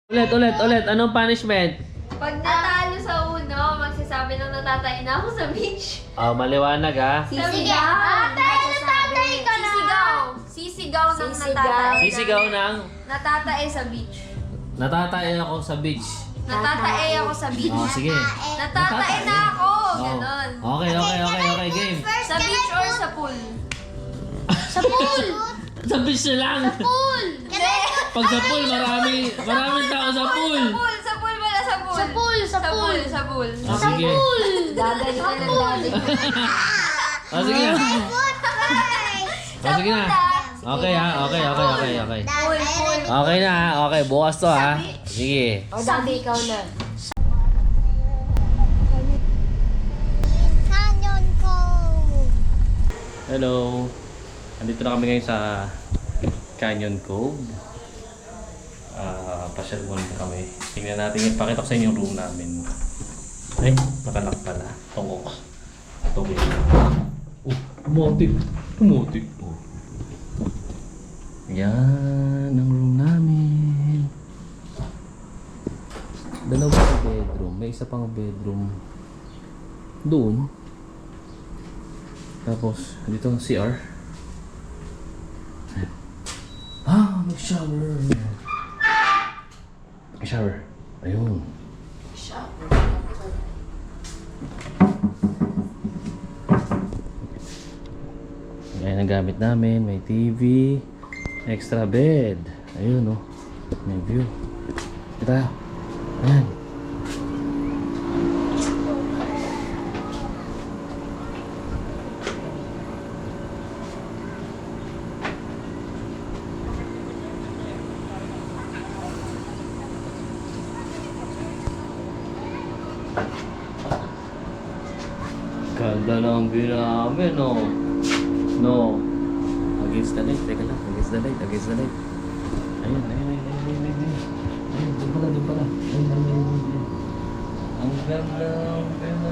Ulit. Anong punishment? Pag natalo sa uno, magsasabi ng natatay na ako sa beach. Oh, maliwanag ha. Sisigaw. natatay ka na. Sisigaw ng natatay. Sisigaw ng Natatay sa beach. natatay ako sa beach. Natatay ako sa beach. Oh, sige. Natatay na ako. Oh. Ganon. Okay, game. Sa beach or sa pool? Sa pool! Sa beach na lang. Pool! Pag sa pool, maraming tao sa pool. Sa pool pala, sa pool. Sa pool! Sa pool! Sa pool. Oh, sige. Dadali ka ng dadali. Oh, sige. Oh, sige na. Okay ha, okay. Pool. Okay na ha, okay. Bukas to ha. Sige. O, daddy, ikaw na. Canyon Cove! Hello. Andito na kami ngayon sa Canyon Cove. Pasyal muna kami. Tingnan natin, ipakita ko sa inyo yung room namin. Ay, nakalock pala. Tungok. Tumotik. Yan ang room namin. Dalawang bedroom. May isa pang bedroom doon. Tapos, dito ang CR. May shower. May shower. Ayun. Ayan ang gamit namin. May TV. Extra bed. Ayun oh. May view. Kita. Ayan. Ganda ng view namin, no? No. Against the light. Teka lang. Against the light. Ayun. Ayun, doon pala. Ayun. Ang ganda ng view.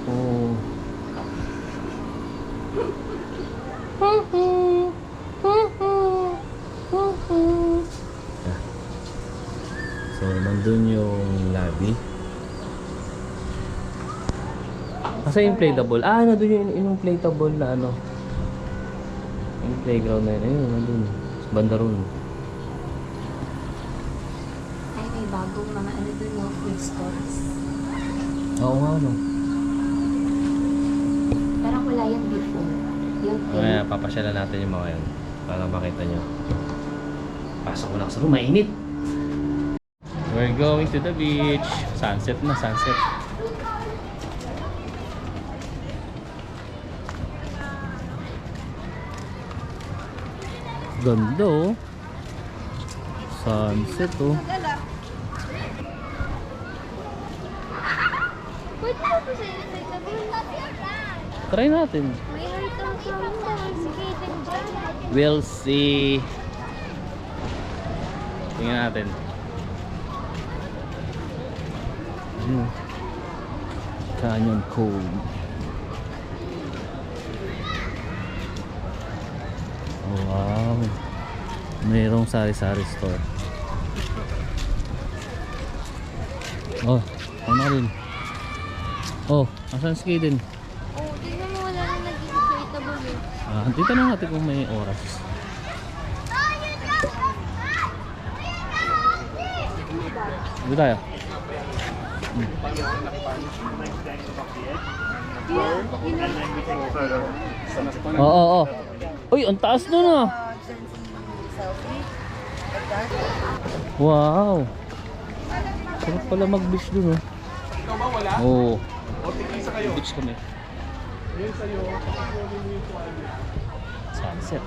Oh. So, nandun yung lobby. Kasi inflatable. Nandun yung inflatable na ano. Yung playground na yun. Ayun, nandun. Sa banda ron. Ay, may bagong mga ano dun, no? Food stores. Oo nga, no. Parang wala yan before. Yung Kaya papasyalan natin yung mga yun. Para makita nyo. Pasok ko lang sa room. Mainit! We're going to the beach. Sunset na, sunset. Ganda oh. Sunset oh. Pwede na po sa inflatable. Try natin. May hurtong from the skating dyan. We'll see. Tingnan natin. Canyon Cove. Oh, wow. Mayroong sari-sari store. Oh, ano rin? Oh, asan si Kaden? Oh, tingnan mo wala na naging inflatable eh. Dito na natin kung may oras. Dito tayo. Oo. Uy, ang taas nun ah. Wow. Sarap pala mag-beach dun oh. Oo. Beach kami. Sunset.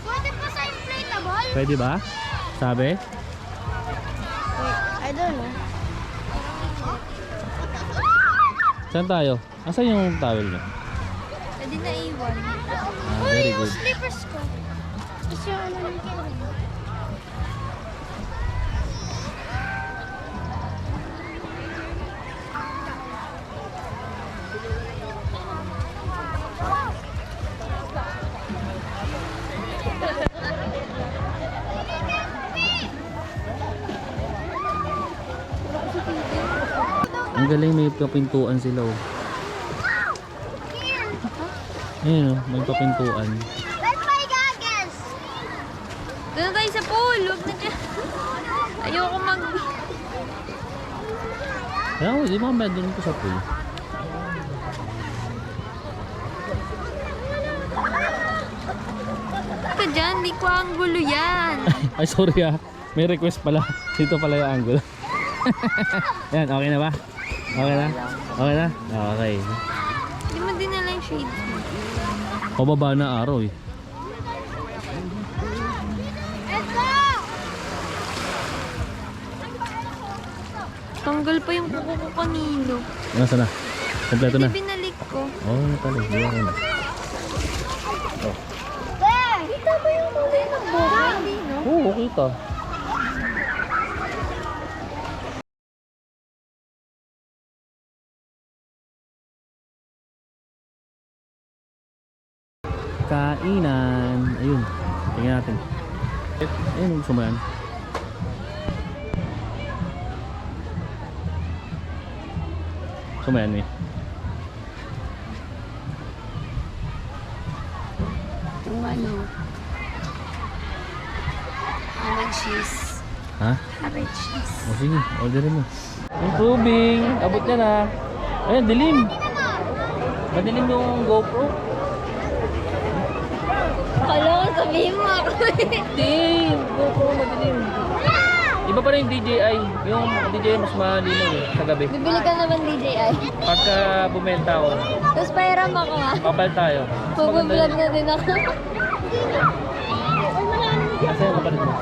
Pwede pa sa inflatable? Pwede ba? Sabi? I don't know. Saan tayo? Asan yung towel niya? Pwede na iwan. Very Yung good. slippers ko. Tapos yung ano ng kinain. Ang galing, may papintuan sila oh. Ayun oh, may papintuan. Let's play gagas! Doon na tayo sa pool. Huwag na dyan. Ayoko mag... Kaya ako, di mamaya doon ko sa pool. Ka dyan, di ko ang gulo yan. Ay sorry ah, may request pala. Dito pala yung angle. Yan, okay na ba? Okay na? Okay na? Okay. Hindi mo dinala yung shades mo. Pababa na araw eh. Tanggal pa yung kuko ko kanino. Nasa na? Kompleto na? Hindi binalik ko. Oo, oh, pala. Hindi ako na. Kita ba yung kulay ng buka? Hindi, no? Oo, okay to. Kainan. Ayun. Tingnan natin. Ayun, gusto mo yan? Gusto mo yan, eh? Yung ano? Hamad cheese. Ha? Hamad cheese. O sige, orderin mo. Improving! Abot na na. Ayun, dilim! Madilim yung GoPro. Akala ko sabihin mo ako. Dilim! GoPro madilim. Iba pa rin yung DJI. Yung DJI mas malinaw eh, sa gabi. Bibili ka naman DJI. Pagka bumenta ako, Tapos pahiram ako ha. kapal tayo. Pag-vlog na din ako. Kasi yung kapalit mo.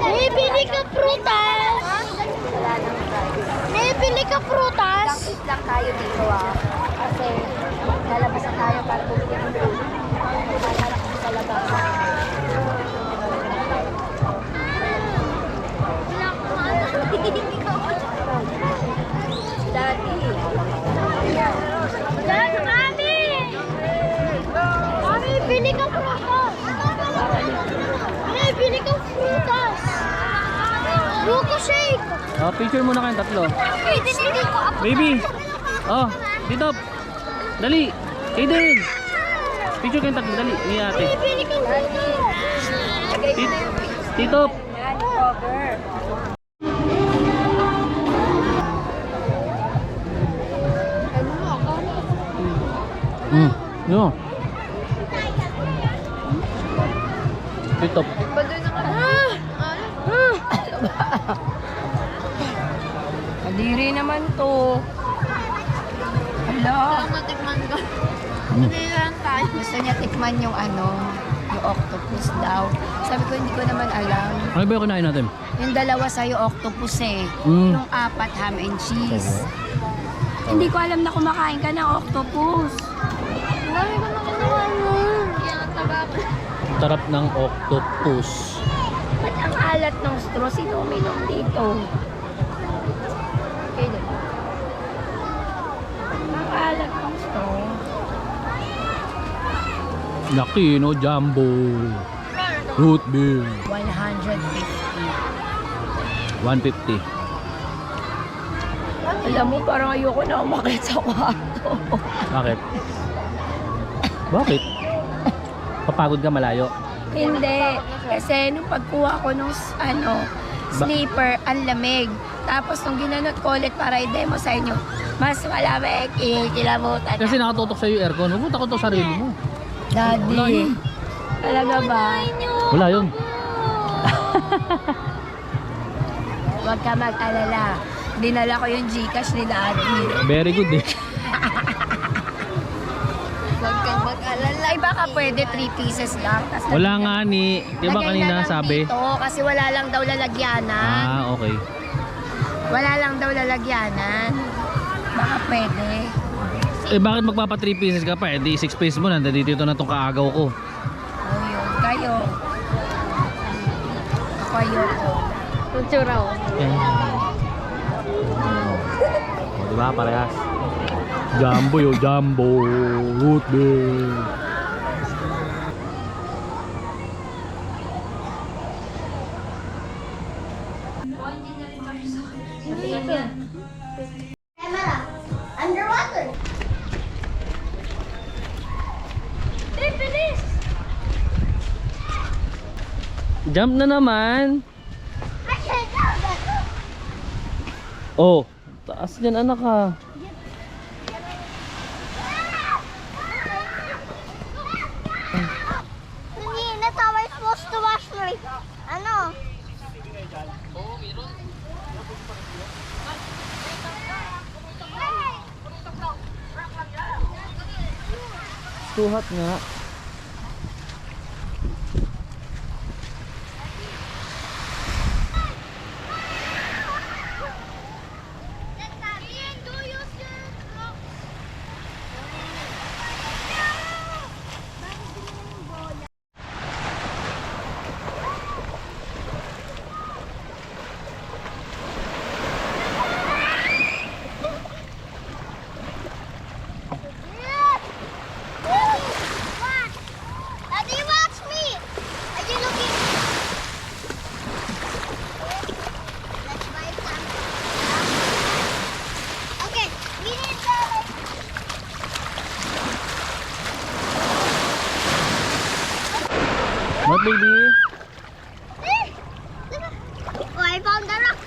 May bili ka prutas! May bili ka prutas! Lang lang tayo dito kasi lalabas na tayo para bumili ng food. Para kami sa labas. Daddy. Dad, Mami! Mami, bili ka prutas! Mami, bili ka prutas! Buko shake! Oh, picture muna kayong tatlo. Pwede hindi ko ako. Baby! Oh, dito! Dali! Kaden! Picture kayong tatlo, dali. Ni ate. Bili ka prutas! Tito! Daddy cover. Yo. Tito. Kadiri naman to. Hala. Matikman ka. Mm. Hindi lang tayo. Gusto niya tikman yung ano, yung octopus daw. Sabi ko, hindi ko naman alam. Ano ba yung kinain natin? Yung dalawa sa'yo, octopus eh. Mm. Yung apat, ham and cheese. Hindi ko alam na kumakain ka ng octopus. Dami ko nakinuha mo. Kaya taba ko. Sarap ng octopus. Ba't ang alat ng straw? Sino uminom dito? Okay, diba? Ang alat ng straw. Laki, no? Jumbo. Root beer. 150. 150. Alam mo, parang ayoko na umakit sa kwarto. Bakit? Bakit? Papagod ka malayo? Hindi. Kasi nung pagkuha ko nung sleeper, ang lamig. Tapos nung ginanot ko ulit para i-demo sa inyo, mas malamig. Kilamutan Kasi nakatutok sa'yo yung aircon. Huwag mo takot sa sarili mo. Wala Daddy. yun. Talaga ba? Wala yun. Huwag ka mag-alala. Dinala ko yung Gcash ni Daddy. Very good eh. Huwag kang mag-alala. Ay baka pwede 3 pieces lang. Tas Wala nga ni, di ba lagay kanina na lang sabi? Dito, kasi wala lang daw lalagyanan. Ah, okay. Wala lang daw lalagyanan. Baka pwede. Eh bakit magpapa 3 pieces ka pa? Eh di 6 pieces mo, nandito na tong kaagaw ko. Oh, yun. Kayo. Ako ayoko. Kutsura ko. O diba parehas? Jumbo yo, jumbo. Root beer. Camera. Underwater. Bilis! Jump na naman. I can't go that. Oh, taas niyan anak ka. Hindi, that's how I'm supposed to wash my... Ano? Suhat nga. Daddy, watch me! Are you looking? Let's buy some. Okay, we need to... What baby? Oh, I found the rock.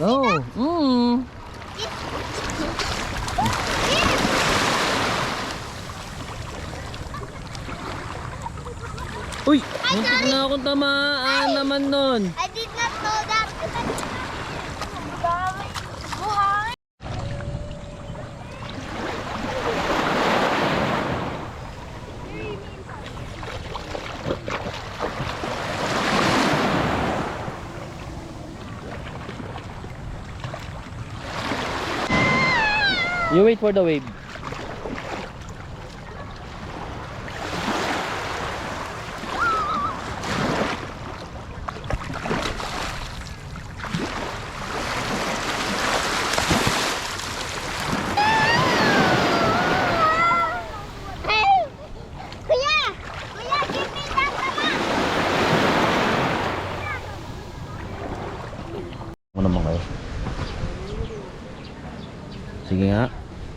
Oh, Uy, muntik na akong tamaan naman nun. I did not know that. Buhay. You wait for the wave. Hey! Kuya! Kuya, give me that naman! Ano naman kayo? Sige nga.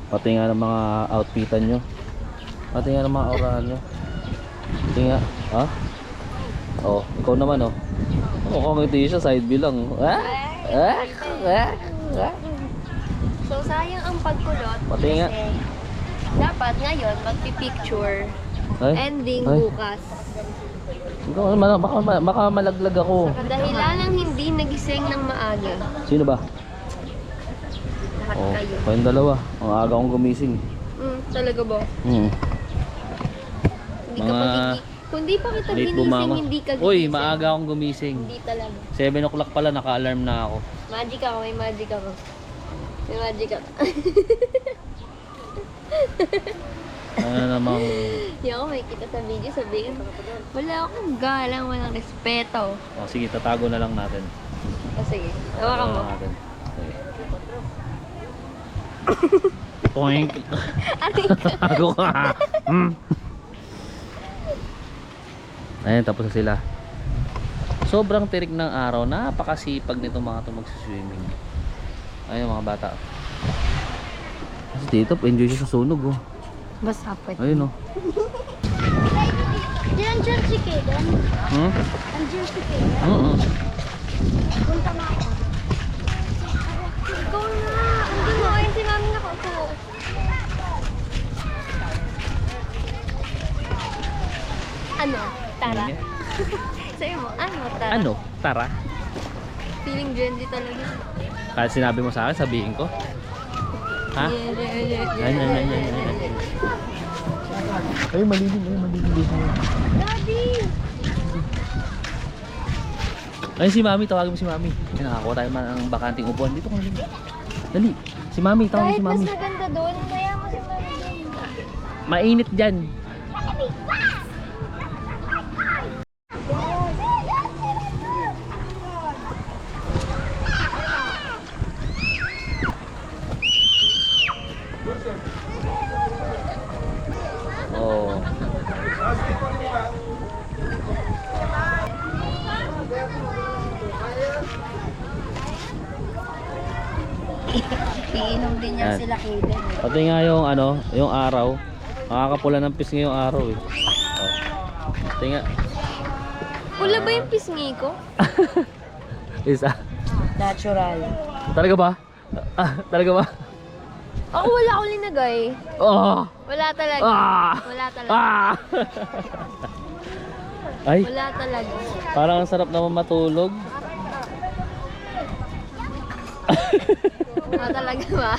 Pati nga ng mga outfitan nyo. Pati nga ng mga aurahan nyo. Sige nga. Ha? Oh, ikaw naman oh. Mukhang hindi siya, side view lang. So, sayang ang pagkulot. Pati nga. Kasi dapat ngayon magpipicture. Ay, Ending ay. bukas. Ikaw, baka malaglag ako. Dahilan ng hindi nagising ng maaga. Sino ba? Lahat Oh, kayo. kayong dalawa. Ang aga akong gumising. Talaga ba? Hmm. Hindi ka Mga pagiging... Kung di pa kita Late ginising, bumangon. hindi ka Uy, gigising. maaga akong gumising. Hindi talaga. 7 o'clock pala, naka-alarm na ako. Magic ako, may magic ako. May magic ako. Ano namang... Hindi ako makikita sa video, sabihin, wala akong galang, walang respeto. Oh, sige, tatago na lang natin. O sige, hawakan mo. Tatago na natin. Sige. Poink. Tago ka. Ayan, tapos na sila. Sobrang tirik ng araw. Napakasipag nito mga ito magsiswimming. Ayun mga bata. Kasi dito, enjoy siya sa sunog oh. Basta pwede. Ayun oh. Diyan si Kaden. Hmm? Andiyan si Kaden. Oo. Punta na ako. Ikaw na. Hindi mo. Ayun si mami po. Ano? Tara. Sabi mo, ano? Tara. Ano? Tara. Feeling Gen Z talaga. Kahit sinabi mo sa akin, sabihin ko. Ha? Yan. Ay, malilim. Daddy! Ay, si Mami. Tawagin mo si Mami. Ay, nakakuha tayo man ang bakanting upuan. Dito ka. Dali. Si Mami. Tawagin Kahit si mas Mami. maganda doon, kaya mo si Mami doon. Mainit dyan. Oh. Iinom din niya Yan. sila Kaden. Pati nga yung ano, yung araw. Makakapula ng pisngi yung araw eh. Oh. Pati nga. Pula ba yung pisngi ko? Isa. Natural. Talaga ba? Talaga ba? Ako wala akong linagay. Oh! Wala talaga. Ah! Wala talaga. Ah! Ay, Wala talaga. parang ang sarap naman matulog. Wala talaga ba?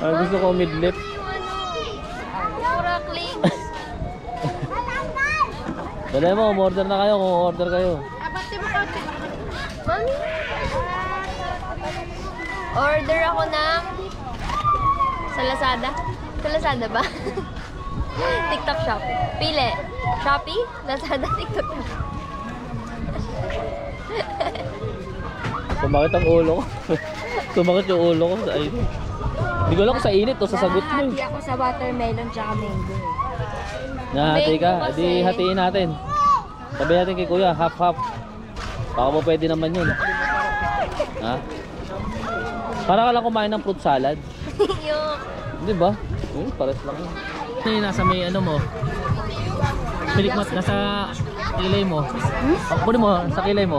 Ay, gusto ko midlip. Yung ano, Muraklings. Dali mo, umorder na kayo kung order kayo. Mami? Order ako ng sa Lazada. Sa Lazada ba? TikTok shop. Pili. Shopee, Lazada, TikTok shop. Sumakit ang ulo ko. Sumakit yung ulo ko sa init. Hindi ko alam kung sa init o sa sagot mo. Nahahati ako sa watermelon tsaka mango. Nahati ka, Mango kasi. di hatiin natin. Sabi natin kay kuya, half-half. Baka mo pwede naman yun. Ha? Para ka lang kumain ng fruit salad. Yung Di ba? Pares lang yun. Yung nasa may ano mo. Pilikmat, nasa kilay mo. Kunin mo, sa kilay mo.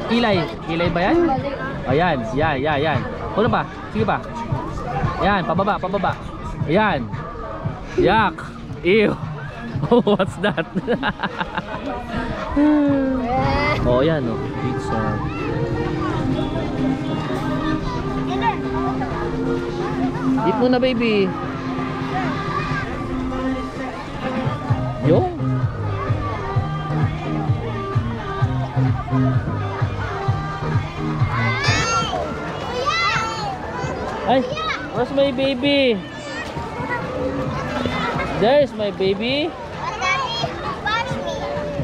Kilay. Kilay ba yan? Ayan, yan. Kunin pa. Sige pa. Yan, pababa. Ayan. Yak. Ew. Oh, what's that? Oh, yan oh. Pizza. Eat mo na, baby. Yo. Ay, where's my baby? There's my baby.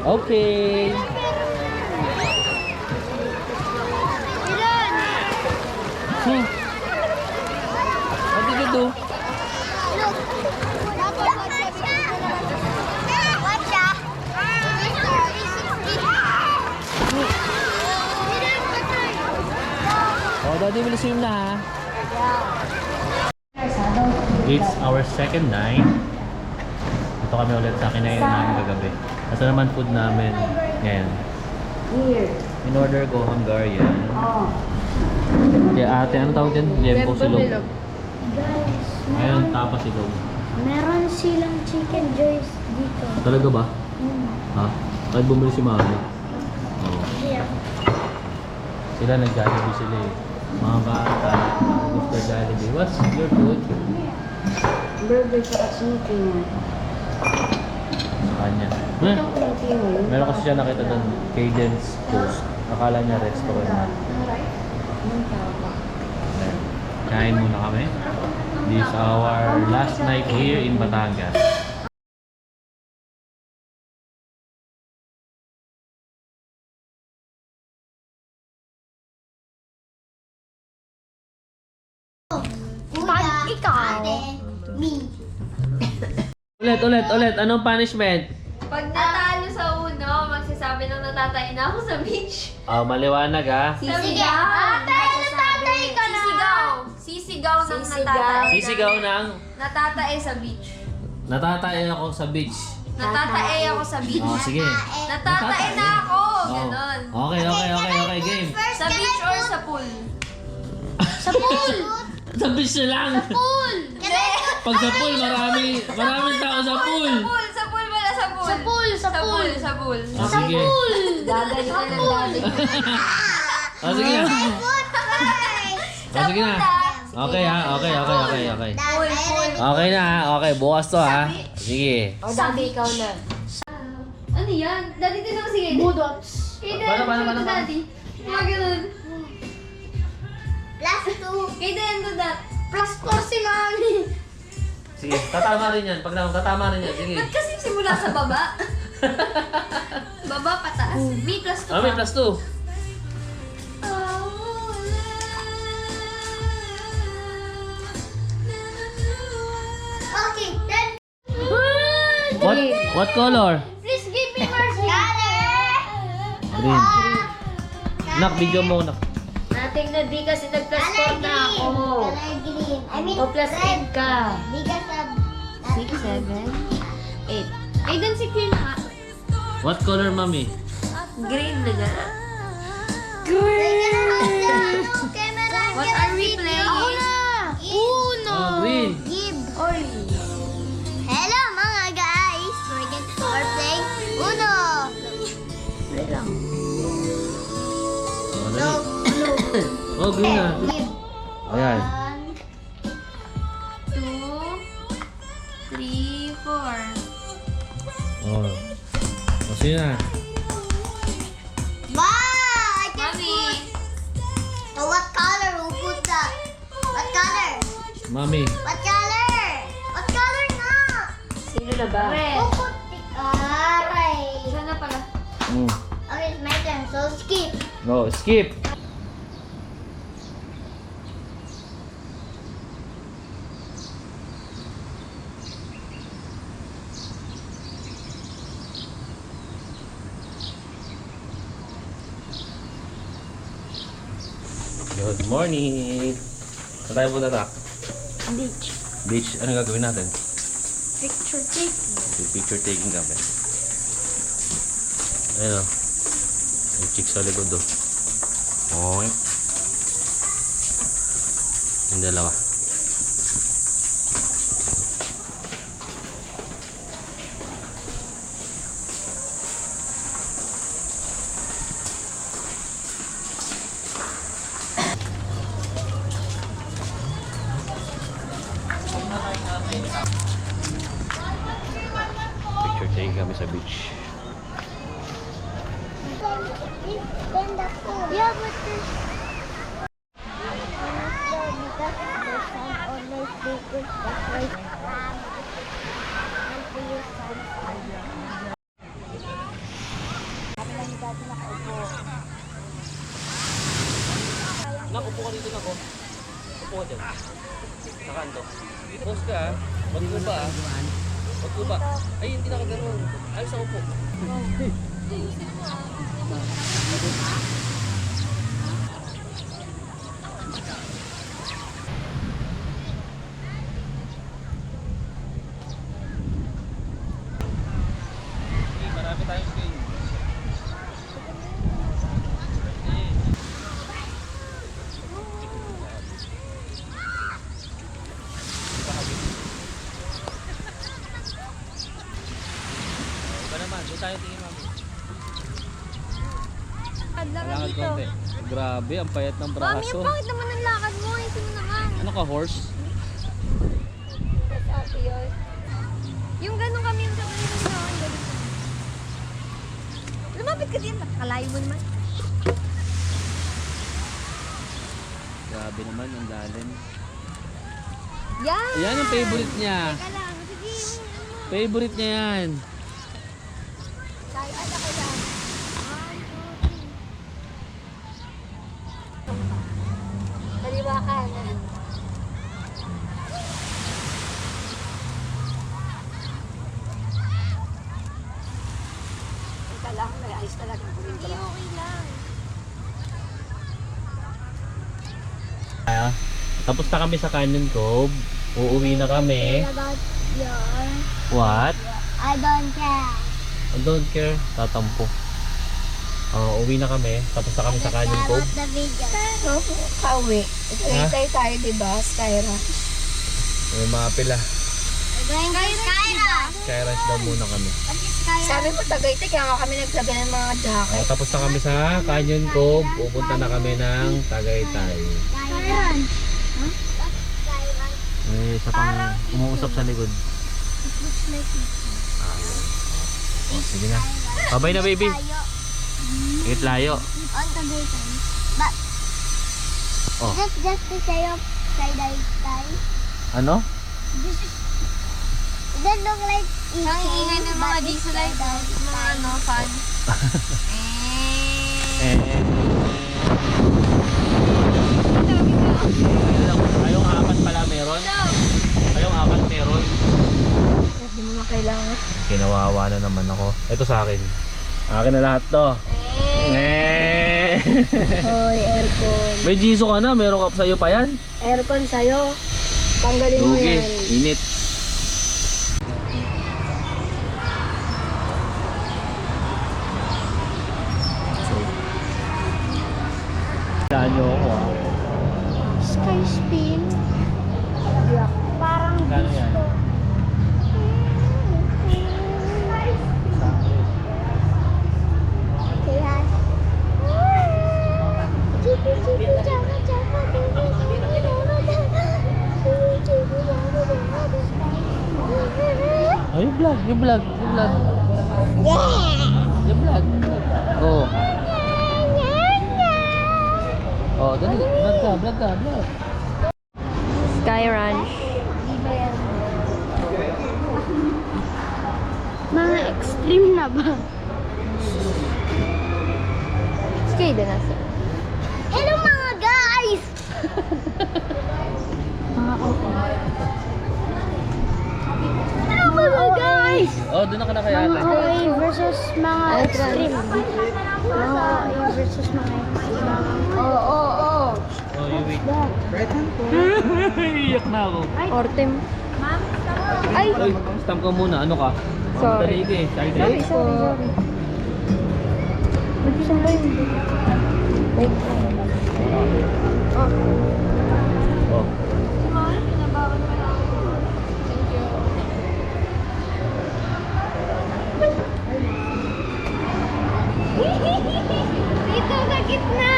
Okay. Hmm. What did you do? Oh, daddy will swim na ha. It's our second night. Ito kami ulit sa kinain namin kagabi. Ito naman food namin ngayon. Here. In order ko Hungarian. Oh. Kaya ate, ano tawag dyan? Lempo silog. silog. Guys, Ngayon, tapas silog. meron silang chicken joys dito. Talaga ba? Ha? Kahit bumili si mami. Oo. Here. Sila nag-Jollibee sila eh. Mga bata, gusto Jollibee. What's your food? Burger tsaka chicken. Sa kanya. Meron kasi siya nakita doon, Cadence Post. Akala niya restaurant na. Ayan. Kain muna kami. This is our last night here in Batangas. Pag ikaw, Ulit. Anong punishment? pag natalo sa uno, magsasabi ng natatay na ako sa beach. Maliwanag ha. Sisigaw! Natatay ka na! Sisigaw ng natatay. Sisigaw ng Natatay sa beach. natatae ako sa beach. Natatay ako sa beach. Oh, sige. Natatay na ako! Oh. Ganon. Okay, game. Sa beach or sa pool? Sa pool! Sa beach na lang. Pool! Pag sa pool, maraming tao sa pool. Sa pool wala sa pool. Sa pool, sa pool. Sa pool. Ah, sige. Dadali ka ng dadali. Ah, sige na. Ah, sige na. Okay ha, okay. Okay na ha, okay. Bukas to ha. Sige. O, daddy, ikaw na. Ano yan? Daddy, din ako sige. Budots. Paano? Daddy. Mga ganun. Plus 2. Kay Dayan ko that. Plus 4 si Mami. Sige, tatama rin yan. Pag tatama rin yan, sige. Ba't kasi simula sa baba? Baba pataas. May plus 2 Ah, may plus 2. Okay, then. What color? Please give me mercy. Color. Green. Nak, video mo nak. Nating na di kasi nag-plus 4 na ako. Color green. I mean, O plus 8 ka. because of 6, 7, 8. Ay, dan si Queen ha. What color, mami? Green na nga. camera. What are we playing? Uno. Oh, green. Give. Hello mga guys. We're playing Uno. Wait lang. Oh, dali. Oh, green na. Give. Ayan. 2, 3, 4. Oh. O, sino na? Wow! I can Mami. put. Oh, what color? Who put that? What color? Mami. What color? What color na? Sino na ba? Red. Who put the... Alright. Isa na pala. Okay, it's my turn. So skip. Oh, skip. Good morning. Saan tayo punta, Tak? Beach. Beach. Ano gagawin natin? Picture taking. Picture taking kami. Ayun o. May chick sa likod o. Okay. Yung dalawa. Picture taking kami sa beach. Then the pool. Yeah, but there's... Because the sun always because that's why... Nak, upo ka dito, Nak. Upo ka dyan. Sa kanto. Post ka, ah. Wag mo ba, ah. Wag mo ba. Ay, hindi na ka ganun. Ayos ako po. Marami tayong game. Iba naman, doon tayo tingin, mami. Lakad konti. Grabe, ang payat ng Mami, braso. ang pangit naman ang lakad mo. Ayusin mo naman. Ano ka, horse? Yung ganun kami yung sabi nila sa akin. Ganun. Lumapit ka din. Nakakalayo mo naman. Grabe naman, ang lalim. Yan! Yan ang favorite niya. Teka lang. Sige. Favorite niya yan. Kaya na ko yan. 1, 2, 3. Kaliwa ka na. Teka lang. May ayos talaga. Hindi okay lang. Tapos na kami sa Canyon Cove. Uuwi na kami. About your... What? I don't care. I don't care. Tatampo. Uwi na kami. Tapos na kami sa Canyon Cove. The video. No, kauwi. Ito Ha? hintay tayo, diba, Skyra? May mga pila. We're going to Skyra. Skyrush daw muna kami. What is Skyra? Sabi mo, Tagaytay, kaya nga kami naglagay ng mga jacket. Tapos na kami sa Canyon Cove. Pupunta na kami ng Tagaytay. Skyra. Huh? Skyra. Isa pang umuusap sa likod. Looks like it. Sige na. Bye-bye na, baby. Tayo. Ingit layo. On the bacon. But Oh. this is just to say of skydive. Ano? This is. It doesn't look like eating. Ang ingay ng mga but it's dieselite, skydive. mga ano, fans. Ayong apat pala meron. Ayong apat meron. Hindi mo na kailangan. Kinawawa na naman ako. Ito sa akin. Akin na lahat to. Hoy, aircon. May jiso ka na. Meron ka sa'yo pa yan. Aircon sa'yo. Tanggalin mo Lugi. yan. Init. Saan nyo ako ah. Sky spin. Parang Kano yan? Kaya. Chipi chipi chaka chaka Oh, yung vlog. Yung vlog. Yung vlog. Yung vlog. Oh. Oh, dali. Vlog ka. Vlog ka. Vlog. Sky Ranch. Mga extreme na ba? Sky din nasa. Hello mga guys! Hello mga guys! Oh, doon na ka na kaya ate. OA versus mga extreme. Mga OA versus mga extreme. Oo. Oh, you wait. Iyak na ako. Ortem. Ay! Uy, stamp ka muna. Ano ka? Sorry. Dali ka eh. Sorry. Sorry. Nagpisan ba yun? Wait. Oh. Dito sa gitna!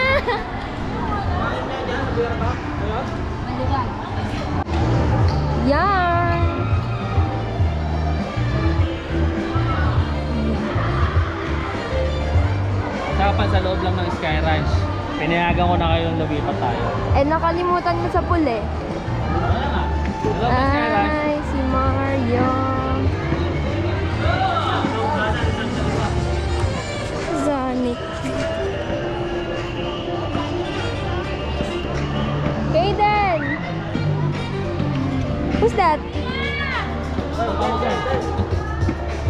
Yan! Usapan sa loob lang ng Sky Ranch. Pinayagan ko na kayong lumipat tayo. Eh, nakalimutan mo sa pool eh. Wala nga. Sa loob ng Sky Ranch. Ay, si Mario. Zanik. Kaden! Who's that?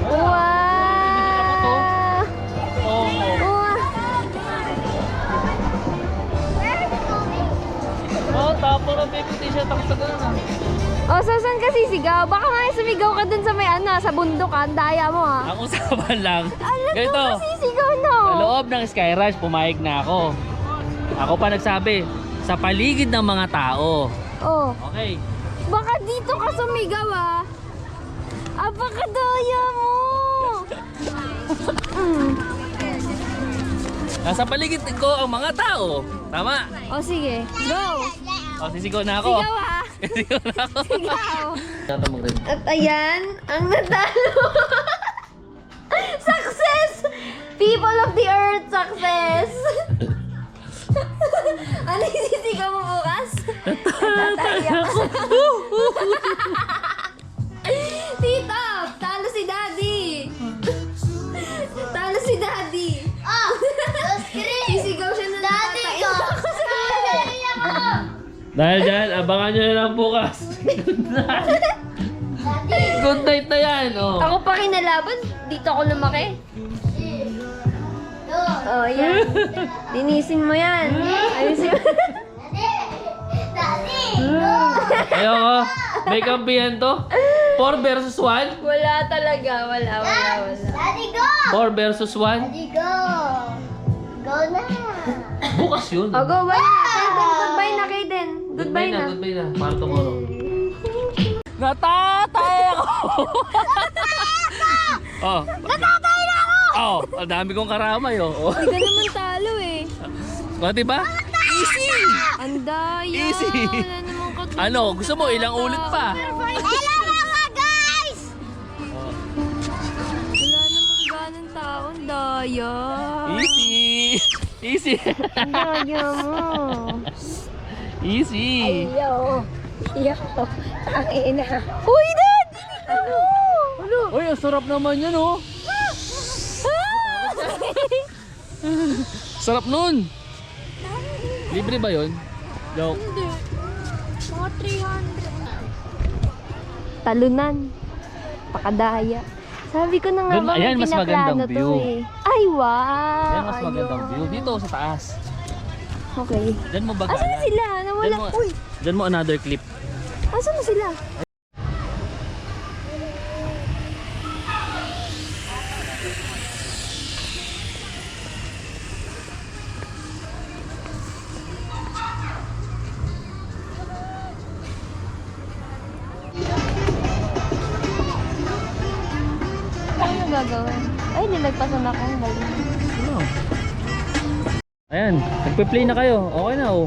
Wow! Oh. Wow! Oh, tapos ang baby t-shirt ako sa ganun ah. Oh, so saan ka sisigaw? Baka may sumigaw ka dun sa may ano, sa bundok ah. Ang daya mo ah. Ang usapan lang. Ano Ganito. ka sisigaw no? Sa loob ng Sky Ranch, pumayag na ako. Ako pa nagsabi, sa paligid ng mga tao. Oh, Okay. baka dito ka sumigaw ah. Ah, baka daya mo. Nasa paligid ko ang mga tao. Tama. Oh, sige. Go! O, sisigaw na ako. Sigaw ah. Sisigaw na ako. Sigaw. Sigaw. At ayan, ang natalo. Success! People of the earth, success! Ano yung sisigaw mo bukas? Natatayak ka. Tito, talo si Daddy. Talo si Daddy. Oh! Those three! Sisigaw siya na Daddy ko! Daddy ako! Dahil dyan, abangan nyo na lang bukas. Daddy! Good night na yan. Oh. Ako pa kinalaban, dito ako lumaki. Oh, yan. Linisin mo yan. Ayusin mo. Daddy! Ayoko. May kampihan to. 4 versus 1. Wala talaga, wala. Daddy, go! 4 versus 1. Daddy, go! Go na! Bukas yun. Oh, go, bye na. Goodbye na, Kaden. Goodbye na. Goodbye na. Para tomorrow. Natatay ako! Oh. Natatay na ako! Oh, ang dami kong karamay oh. Hindi ka naman talo eh. O, diba? Easy! Ang daya. Easy. Wala namang katulad. Ano, gusto mo ilang ulit pa? Hello mga guys! Wala namang ganang tao. Ang daya. Easy! Easy! Ang daya mo. Easy! Yo. Yo. Ang ina. Uy, Dad! Ano? Uy, ang sarap naman yan oh! Sarap nun! Libre ba yun? Joke. Hindi. Mga 300. Talunan. Pakadaya. Sabi ko na nga Dun, ba, ayan, may mas magandang pinaplano to view. eh. Ay, wow! Yan mas magandang view. Dito sa taas. Okay. Diyan mo Asan na bagalan. sila? Nawala. Uy, Diyan mo another clip. asan na sila? Ano gagawin? Ay, nilagpasan ako. Galing. Ano? Ayan, nagpe-play na kayo. Okay na oh.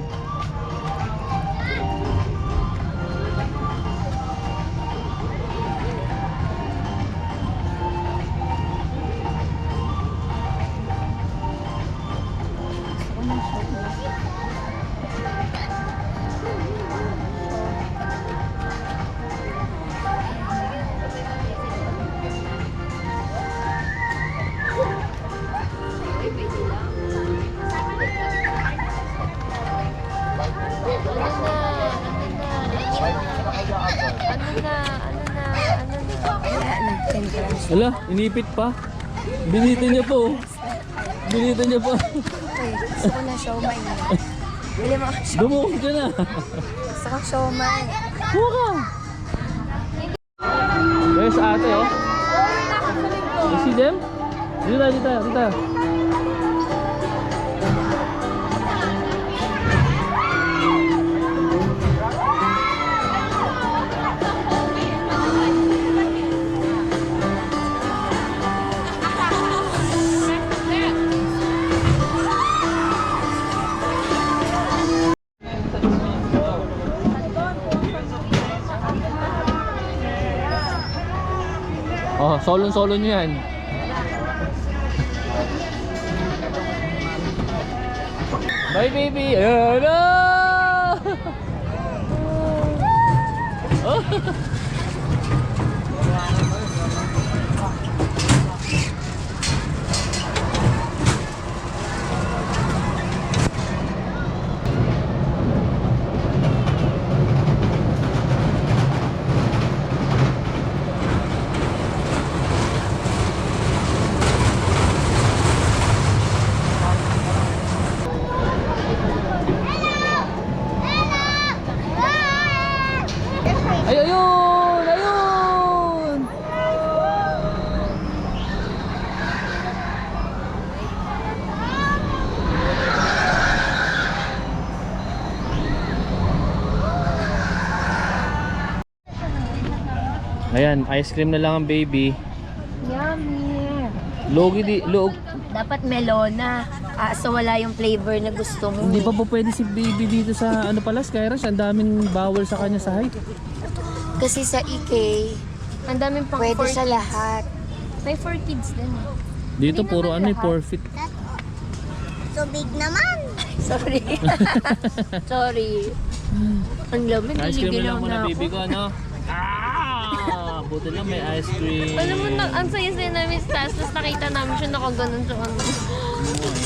Wala, inipit pa. Binitin niya po. Binitin niya po. Gusto ko na siomay. Bili mo. Dumuhon ka na. Gusto ko siomay. Kuha ka. There's ate oh. You see them? Dito tayo, dito tayo, dito tayo. Oh, solo-solo nyo yan. Bye, baby! Ayan na! Oh. Ay, ayun! Ayun! Ayan, ice cream na lang ang baby. Yummy. Log. Dapat melona. So wala yung flavor na gusto mo. Hindi pa po pwede si baby dito sa ano pala, Skyrush. Ang daming bawal sa kanya sa height. Kasi sa EK, Ang daming pang pwede 4 sa kids. lahat. May 4 kids din eh. Dito Hindi puro naman ano, lahat. forfeit. So big naman! Sorry. Sorry. Ang lamig. Ice cream na lang Niligilaw muna na ako. baby ko, ano? Ah! Buti lang may ice cream. Alam mo, ang saya-saya namin sa taas, tapos nakita namin siya nakaganon sa ano.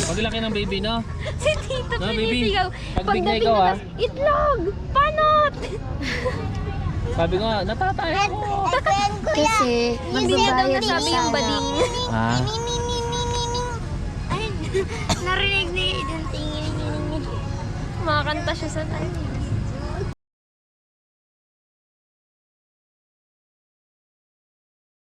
Paglaki ng baby, no? Si Tito No, baby. pinisigaw. Pagbig na Pagdating ikaw, na, ah. tas, itlog! Panot! Sabi ko nga, natatay ako. Friend ko yan! Kasi Hindi niya daw magbabayad nasabi sana. yung bading. Ah, Ay, narinig ni Eden tingin. Kumakanta siya sa tayo.